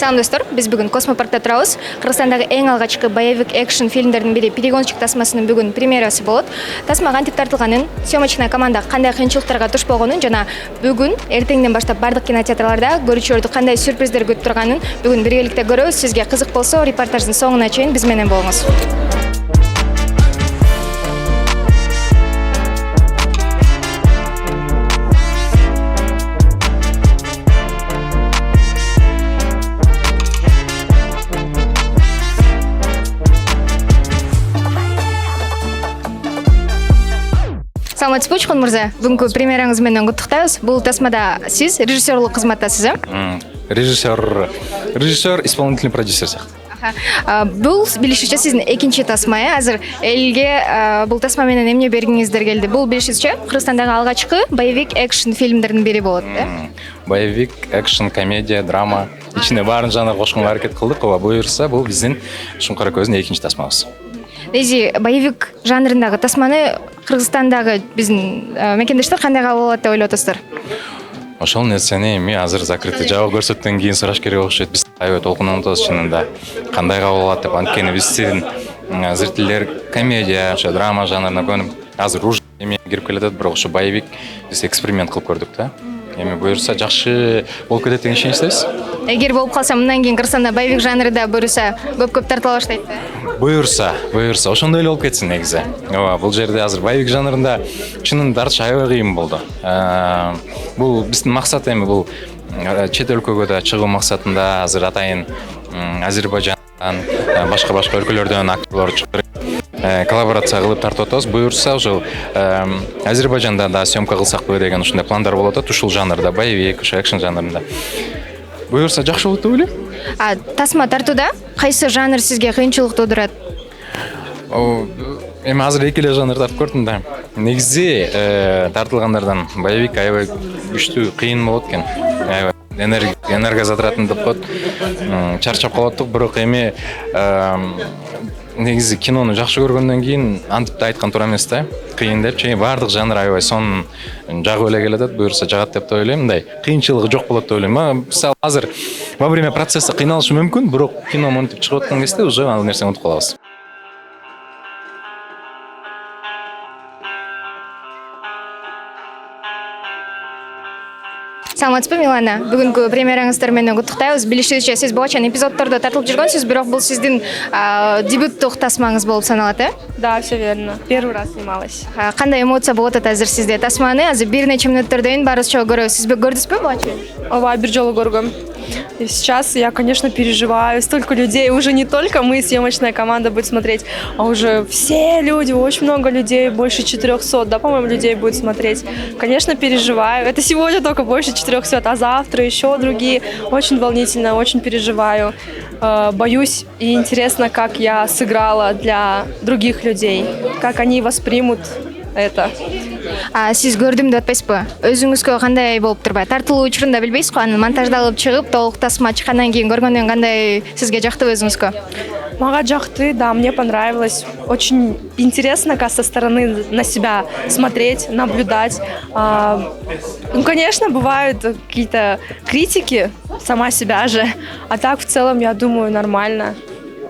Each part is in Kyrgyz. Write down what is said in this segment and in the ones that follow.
Салам достор, биз бүгүн Космопаркта турабыз. Кыргызстандагы эң алгачкы боевик экшн фильмдердин бири Перегонщик тасмасынын бүгүн премьерасы болот. Тасма кантип тартылганын, съемочная команда кандай кыйынчылыктарга туш болгонун жана бүгүн эртеңден баштап бардык кинотеатрларда көрүүчүлөрдү кандай сюрприздер күтүп турганын бүгүн биргеликте көрөбүз. Сизге кызык болсо, репортаждын соңуна чейин биз менен болуңуз. Саламатсызбы Учкун мырза, бүгүнкү премьераңыз менен куттуктайбыз. Бул тасмада сиз режиссерлук кызматтасыз, Режиссер, исполнительный продюсер сыяктуу. Бул билишиче сиздин экинчи тасма, азыр элге бул тасма менен эмне бергиңиздер келди? Бул билишиче Кыргызстандагы алгачкы боевик экшн фильмдердин бири болот, Боевик, экшн, комедия, драма, ичине баарын жанр кошконго аракет кылдык. Ооба, буюрса бул биздин Шуңкара көздүн экинчи тасмабыз. Эзи боевик жанрындагы тасманы Кыргызстандагы биздин мекендештер кандай кабыл алат деп ойлоп атасыздар? Ошол нерсени эми азыр закрытый жабык көрсөткөндөн кийин сураш керек окшойт. Биз аябай толкунуп атабыз чынында. Кандай кабыл алат деп, анткени биздин зрительдер комедия, ошо драма жанрына көнүп, азыр уж эми кирип келатат, бирок ошо боевик биз эксперимент кылып көрдүк да. Эми буюрса жакшы болуп кетет деген ишеничтебиз. Эгер болуп калса, мындан кийин Кыргызстанда боевик жанрында буюрса көп тартыла баштайт да. Буюрса, ошондой эле болуп кетсин негизи. Ооба, бул жерде азыр боевик жанрында чынын тартыш аябай кыйын болду. Бул биздин максат эми бул чет өлкөгө да чыгуу максатында азыр атайын Азербайжандан, башка өлкөлөрдөн актерлор чыгып коллаборация кылып тартып атабыз. Буюрса ошол Азербайжанда да съемка кылсакпы деген ушундай пландар болуп атат, ушул жанрда, боевик, ошо экшн жанрында. Буюрса жакшы болот деп ойлойм. Тасма тартууда кайсы жанр сизге кыйынчылык туудурат? Эми азыр эки эле жанр тартып көрдүм да. Негизи тартылгандардан боевик аябай күчтүү, кыйын болот экен. Аябай энергозатратный деп коет. Чарчап калаттык, бирок эми негизи кинону жакшы көргөндөн кийин антип да айткан туура эмес да. Кыйын депчи, баардык жанр аябай сонун жагып эле келатат, буюрса жагат деп ойлойм. Мындай кыйынчылыгы жок болот деп ойлойм. Мисалы азыр во время процесса кыйналышы мүмкүн, бирок кино монтип чыгып аткан кезде уже ал нерсени унутуп калабыз. Саламатсызбы Милана, бүгүнкү премьераңыздар менен куттуктайбыз. Билишибизче, сиз богача эпизоддордо тартылып жүргөнсүз, бирок бул сиздин дебюттук тасмаңыз болуп саналат, Да, все верно. Первый раз снималась. Кандай эмоция болот азыр сизде? Тасманы азыр бир нече мүнөттөрдөн баарыбызча көрөбүз. Сиз көрдүңүзбү богача? Ооба, бир жолу көргөм. И сейчас я, конечно, переживаю. Столько людей, уже не только мы, съемочная команда, будет смотреть, а уже все люди, очень много людей, больше 400, да, по-моему, людей будет смотреть. Конечно, переживаю. Это сегодня только больше 400, а завтра еще другие. Очень волнительно, очень переживаю. Боюсь и интересно, как я сыграла для других людей, как они воспримут это. Сиз көрдүм деп атпайсызбы? Өзүңүзгө кандай болуп турбайбы? Тартылуу учурунда билбейсизби? Анын монтаждалып чыгып, толук тасма чыккандан кийин көргөндөн кандай сизге жактыбы өзүңүзгө? Мага жакты, да, мне понравилось. Очень интересно, как со стороны на себя смотреть, наблюдать. Ну, конечно, бывают какие-то критики, сама себя же. А так, в целом, я думаю, нормально.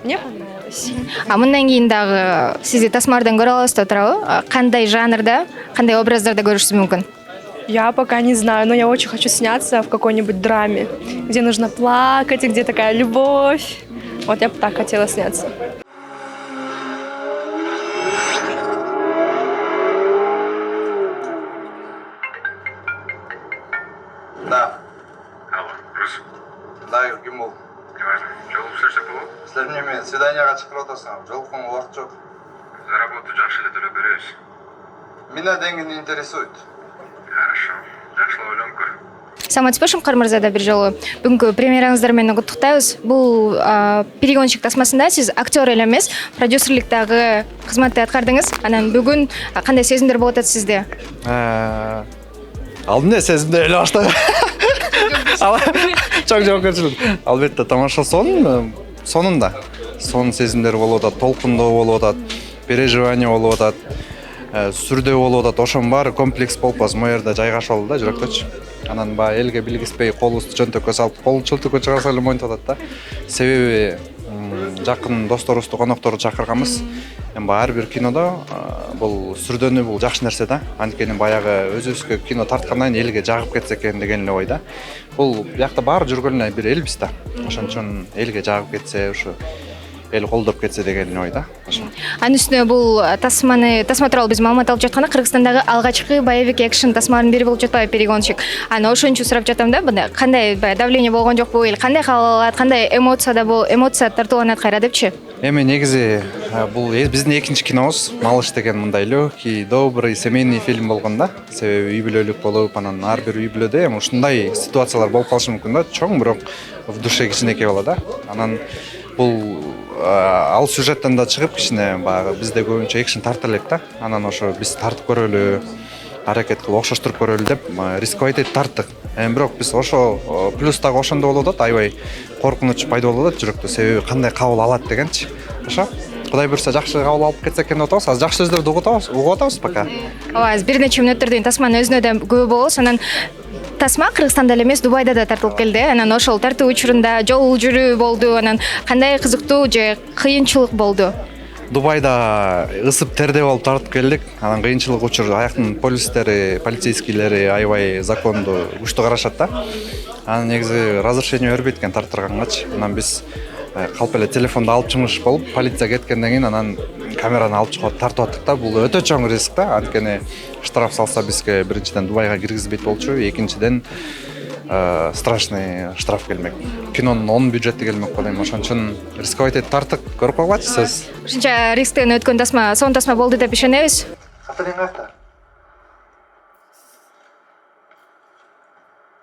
Мне понравилось. Мындан кийин дагы сизди тасмалардан көрө алабыз деп турабы? Кандай жанрда, кандай образдарда көрүшүбүз мүмкүн? Я пока не знаю, но я очень хочу сняться в какой-нибудь драме, где нужно плакать, и где такая любовь. Вот я бы так хотела сняться. Да. Алло, Рус. Да, ким бол? Неважно. Жолуп сөйлесек болобу? Силер эмне менен свиданияга чыгып атасыңар? Жолукконго убакыт жок. Заработу жакшы эле төлөп беребиз. Меня деньги не интересуют. Хорошо. Жакшылап ойлонуп көр. Саламатсызбы Шумкар мырза, да бир жолу бүгүнкү премьераңыздар менен куттуктайбыз. Бул Перегонщик тасмасында сиз актер эле эмес, продюсерликтагы кызматты аткардыңыз. Анан бүгүн кандай сезимдер болуп атат сизде? Алдында сезимдер эле баштаган. Чоң жоопкерчилик. Албетте тамаша сонунда. Сонун сезимдер болуп атат, толкундоо болуп атат, переживание болуп атат, сүрдөө болуп атат. Ошонун баары комплекс болуп азыр могу жерде жайгашып алды да жүрөктөчү. анан баягы элге билгиспей колубузду чөнтөккө салып колду чөнтөккө чыгарса эле монтип атат да. Себеби жакын досторубузду, конокторду чакырганбыз. Эми ар бир кинодо бул сүрдөнүү бул жакшы нерсе да. Анткени баягы өзүбүзгө кино тарткандан кийин элге жагып кетсе экен деген эле ой да. Бул биякта баары жүргөн бир элбиз да. Ошон үчүн элге жагып кетсе, ушу эл колдоп кетсе деген ой да. Анын үстүнө бул тасма тууралуу биз маалымат алып жатканда Кыргызстандагы алгачкы боевик экшн тасмалардын бири болуп жатпайбы перегонщик. Аны ошон үчүн сурап жатам да, мына кандай давление болгон жокпу, или кандай каалалат, кандай эмоция тартууланат кайра депчи. Эми негизи бул биздин экинчи кинобуз Малыш деген мындай легкий, добрый, семейный фильм болгон да. Себеби үй бүлөлүк болуп, анан ар бир үй бүлөдө эми ушундай ситуациялар болуп калышы мүмкүн да. Чоң бирок в душе кичинекей болот да. Анан бул ал сюжеттен да чыгып кичине баягы бизде көбүнчө экшн тарта элек да. Анан ошо биз тартып көрөлү, аракет кылып окшоштуруп көрөлү деп рисковать этип тарттык. Эми бирок биз ошо плюс дагы ошондо болуп атат, аябай коркунуч пайда болуп атат жүрөктө. Себеби кандай кабыл алат дегенчи. Ошо Кудай буйрса жакшы кабыл алып кетсе экен деп атабыз. Азыр жакшы сөздөрдү угуп атабыз пока. Ооба, бир нече мүнөттөрдөн кийин тасманын өзүнө да күбө болобуз. Анан тасма Кыргызстанда эле эмес, Дубайда да тартылып келди. Анан ошол тартуу учурунда жол жүрүү болду. Анан кандай кызыктуу же кыйынчылык болду? Дубайда ысып терде болуп тартып келдик. Анан кыйынчылык учур аяктын полицейскийлери аябай законду күчтүү карашат да. Анан негизи разрешение бербейт экен тарттыргангачы. Анан биз калп эле телефонду алып чыгыш болуп, полиция кеткенден кийин анан камераны алып чыгып тартып аттык да. Бул өтө чоң риск да. Анткени штраф салса бизге биринчиден Дубайга киргизбейт болчу, экинчиден страшный штраф келмек. Кинонун 10 бюджети келмек болом. Ошон үчүн рисковать этип тарттык. Көрүп калгачы сиз. Ушунча рисктен өткөн тасма, сонун тасма болду деп ишенебиз. Атаң каякта?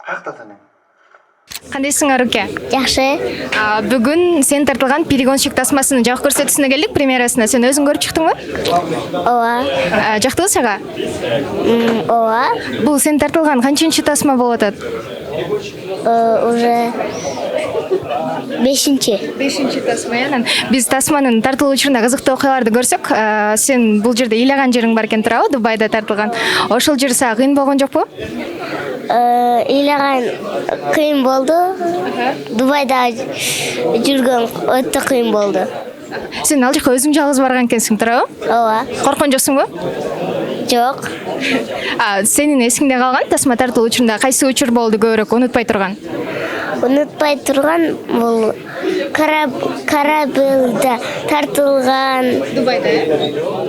Каякта атаң? Кандайсың, Аруке? Жакшы. Бүгүн сен тартылган перегонщик тасмасынын жак көрсөтүүсүнө келдик, премьерасына. Сен өзүң көрүп чыктыңбы? Ооба. Жактыбы сага? Ооба. Бул сен тартылган канчынчы тасма болуп атат? Уже 5-чи тасма. Анан биз тасманын тартылуу учурунда кызыктуу окуяларды көрсөк, сен бул жерде ыйлаган жериң бар экен туурабы? Дубайда тартылган. Ошол жер сага кыйын болгон жокпу? Ыйлаган кыйын болду. Дубайда жүргөн өтө кыйын болду. Сен ал жака өзүң жалгыз барган экенсиң, туурабы? Ооба. Корккон жоксуңбу? Жок. Сенин эсиңде калган тасма тартылуу учурунда кайсы учур болду көбүрөөк унутпай турган? Унутпай турган бул корабльда тартылган. Дубайда.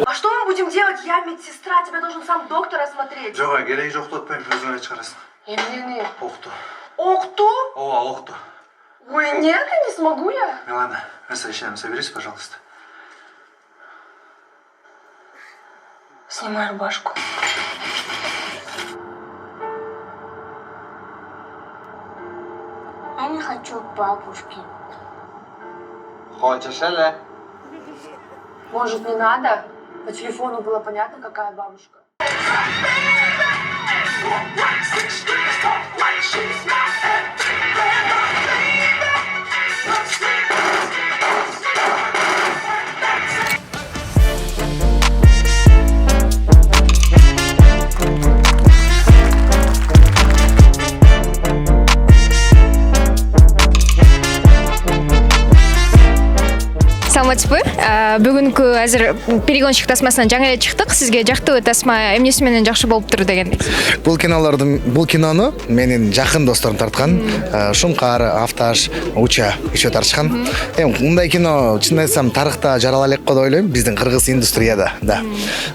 А что мы будем делать? Я медсестра, тебя должен сам доктор осмотреть. Жок, кереги жок деп атпайм, өзүң чыгарасың. Эмнени? Окту. Окту? Ооба, окту. Ой, нет, не смогу я. Милана, мы соберись, пожалуйста. Снимай рубашку. Я не хочу к бабушке. Хочешь, эле? Может, не надо? По телефону было понятно, какая бабушка. Саламатсызбы? Бүгүнкү азыр перегонщик тасмасынан жаңы эле чыктык. Сизге жактуу тасма эмнеси менен жакшы болуптур дегендей. Бул кинону менин жакын досторум тарткан. Шумкар, Авташ, Уча еще тартышкан. Эми мындай кино чын айтсам тарыхта жарала элек го деп ойлойм, биздин кыргыз индустрияда, да.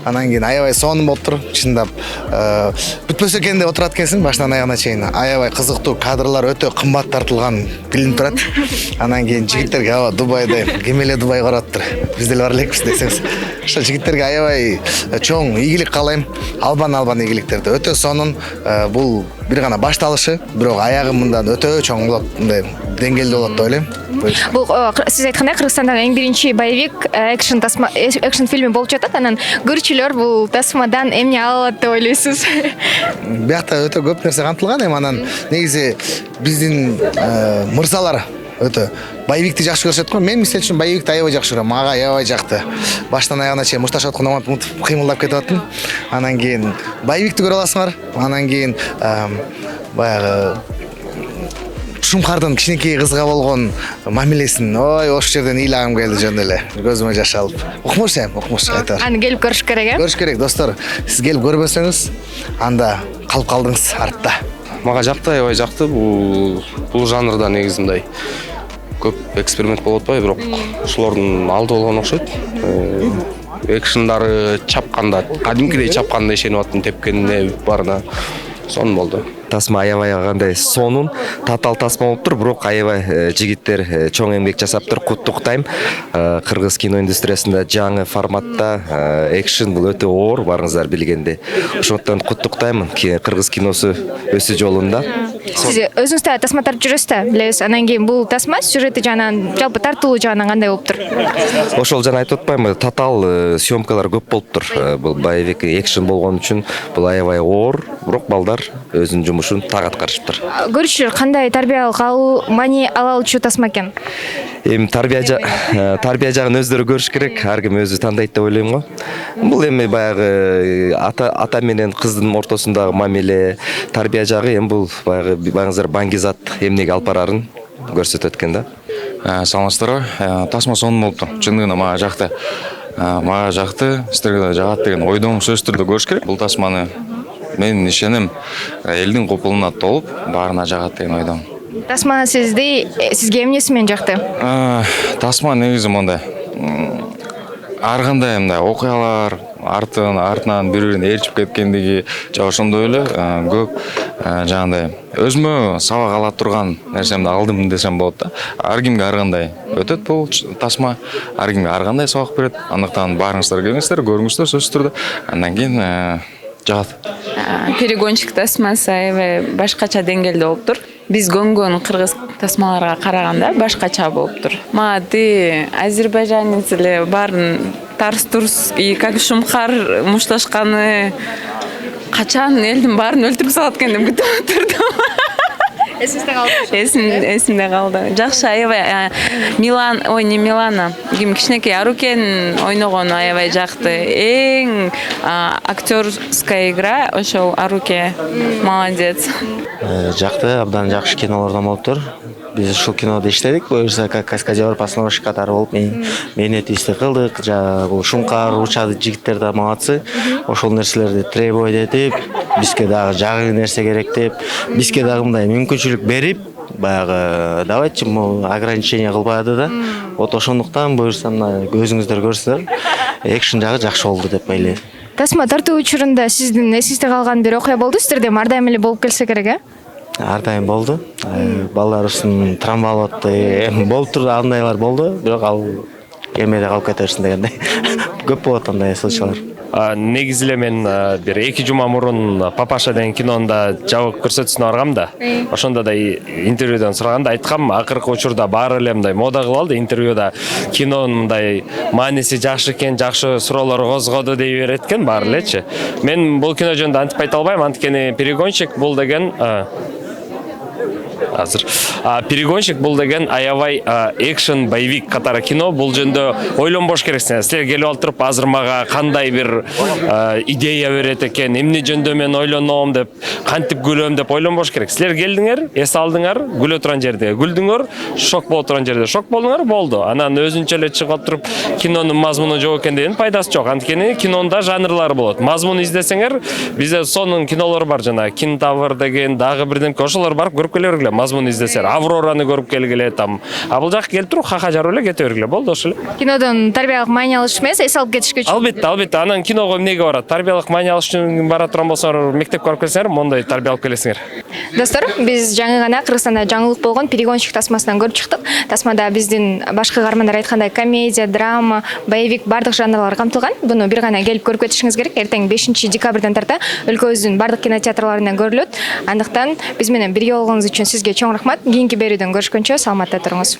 Анан кийин аябай сонун болуптур, чындап. Бүтпөсө экен деп отурат экенсиң башынан аягына чейин. Аябай кызыктуу кадрлар өтө кымбат тартылган билинип турат. Анан кийин жигиттерге аба Дубайда кемеле Дубай караптыр. Биз деле бар элекпиз десеңиз. Ошо жигиттерге аябай чоң ийгилик каалайм. Албан ийгиликтерди. Өтө сонун. Бул бир гана башталышы, бирок аягы мындан өтө чоң болот, мындай деңгээлде болот деп ойлойм. Бул сиз айткандай Кыргызстандагы эң биринчи боевик экшн фильми болуп жатат. Анан көрүүчүлөр бул тасмадан эмне ала алат деп ойлойсуз? Биякта өтө көп нерсе камтылган. Эми анан негизи биздин мырзалар өтө боевикти жакшы көрүшөт го. Мен мисалы үчүн боевикти аябай жакшы көрөм. Мага аябай жакты. Баштан аягына чейин мушташ атканда умунтуп кыймылдап кетип аттым. Анан кийин боевикти көрө аласыңар. Анан кийин баягы Шумкардын кичинекей кызга болгон мамилесин, ой, ошол жерден ыйлагым келди жөн эле. Көзүмө жаш алып. Укмуш айта бар. Аны келип көрүш керек, Көрүш керек, достор. Сиз келип көрбөсөңүз, анда калып калдыңыз артта. Мага жакты, аябай жакты. Бул жанрда негизи мындай көп эксперимент болуп атпайбы, бирок ушулордун алды болгон окшойт. Экшендары чапканда, кадимкидей чапканда ишенип аттым, тепкенине барына. Сон болду. Тасма аябай кандай сонун, татал тасма болуптур, бирок аябай жигиттер чоң эмгек жасаптыр. Куттуктайм. Кыргыз кино индустриясында жаңы форматта экшен бул өтө оор, барыңыздар билгенде. Ошондон куттуктайм кыргыз киносу өсүү жолунда. Сиз өзүңүз да тасма тартып жүрөсүз да, билебиз. Анан кийин бул тасма сюжети жагынан, жалпы тартылуу жагынан кандай болуптур? Ошол жана айтып атпаймынбы, татал съемкалар көп болуптур. Бул боевик экшен болгон үчүн бул аябай оор, бирок балдар өзүнүн жумушун так аткарышыптыр. Көрүүчүлөр кандай тарбиялык мани ала алчу тасма экен? Эми тарбия жагын өздөрү көрүш керек, ар ким өзү тандайт деп ойлойм го. Бул эми баягы ата менен кыздын ортосундагы мамиле, тарбия жагы эми бул баягы баңыздар баңгизат эмнеге алып барарын көрсөтөт экен да. Саламатсыздарбы? Тасма сонун болуптур. Чындыгында мага жакты. Мага жакты, сиздерге да жагат деген ойдон сөзсүз түрдө көрүш керек. Бул тасманы мен ишенем элдин копулуна толуп, баарына жагат деген ойдомун. Тасма сизге эмнеси менен жакты? Тасма негизи мындай. Ар кандай мындай окуялар артынан бири-бирин ээрчип кеткендиги же ошондой эле көп жагандай өзүмө сабак ала турган нерсемди алдым десем болот да. Ар кимге ар кандай өтөт бул тасма, ар кимге ар кандай сабак берет. Андыктан баарыңыздар келиңиздер, көрүңүздөр сөзсүз түрдө. Андан кийин жагат. Перегонщик тасмасы аябай башкача деңгээлде болуптур. Биз көнгөн кыргыз тасмаларга караганда башкача болуптур. Мага азербайжанец эле баарын тарс-турс, как Шумкар мушташканы качан элдин баарын өлтүрүп салат экен деп күтүп отурдум. Эсиңизде калды? Эсимде калды. Жакшы, аябай Милана, ким кичинекей Арукен ойногону аябай жакты. Эң актерская игра ошол Аруке. Молодец. Жакты, абдан жакшы кинолордон болуптур. Биз ушул кинода иштедик, буюрса как каскадер, постановщик катары болуп мен өтө ишти кылдык. Бул Шумкар, учады жигиттер да молодцы. Ошол нерселерди требовать этип, бизге дагы жагы нерсе керек деп, бизге дагы мындай мүмкүнчүлүк берип, баягы давайте ограничение кылбады да. Вот ошондуктан буюрса мына көзүңүздөр көрсөздөр, экшен жагы жакшы болду деп ойлойм. Тасма тартуу учурунда сиздин эсиңизде калган бир окуя болду, сиздерде ар дайым эле болуп келсе керек, Ар дайым болду. Балдар үчүн травмалап атты, болуптур, андайлар болду, бирок ал эмеде калып кете берсин дегендей. Көп болот андай случайлар. Негизи эле мен бир 2 жума мурун Папаша деген кинонда жабык көрсөтүүсүнө баргам да. Ошондо да интервьюдан сураганда айткам, акыркы учурда баары эле мындай мода кылып алды интервьюда. Кинонун мындай мааниси жакшы экен, жакшы суроолор козгоду дей берет экен баары элечи. Мен бул кино жөнүндө антип айта албайм, анткени Перегонщик бул деген Перегонщик бул деген аябай экшен боевик катары кино. Бул жөнүндө ойлонбош керексиңер. Силер келип алып азыр мага кандай бир идея берет экен, эмне жөнүндө мен ойлоном деп, кантип күлөм деп ойлонбош керек. Силер келдиңер, эс алдыңар, күлө турган жерде күлдүңөр, шок боло турган жерде шок болдуңар, болду. Анан өзүнчө эле чыгып туруп кинонун мазмуну жок экен деген пайдасы жок. Анткени кинонда жанрлар болот. Мазмун издесеңер, бизде сонун кинолор бар жана Кинтавр деген, дагы бирдемке, ошолор барып көрүп келе бергиле. Мазмун издесер, Аврораны көрүп келгиле там. А бул жак келип туруп ха-ха жарып эле кете бергиле. Болду ошол эле. Кинодон тарбиялык мания алыш эмес, эс алып кетишке үчүн. Албетте. Анан киного эмнеге барат? Тарбиялык мания алыш үчүн бара турган болсоңор, мектепке барып келсеңер, мондой тарбия алып келесиңер. Достор, биз жаңы гана Кыргызстанда жаңылык болгон Перегонщик тасмасынан көрүп чыктык. Тасмада биздин башкы каармандар айткандай комедия, драма, боевик бардык жанрлар камтылган. Буну бир гана келип көрүп кетишиңиз керек. Эртең 5 декабрдан тарта өлкөбүздүн бардык кинотеатрларында көрүлөт. Андыктан биз менен бирге болгонуңуз үчүн сизге чоң рахмат. Кийинки берүүдөн көрүшкөнчө саламатта туруңуз.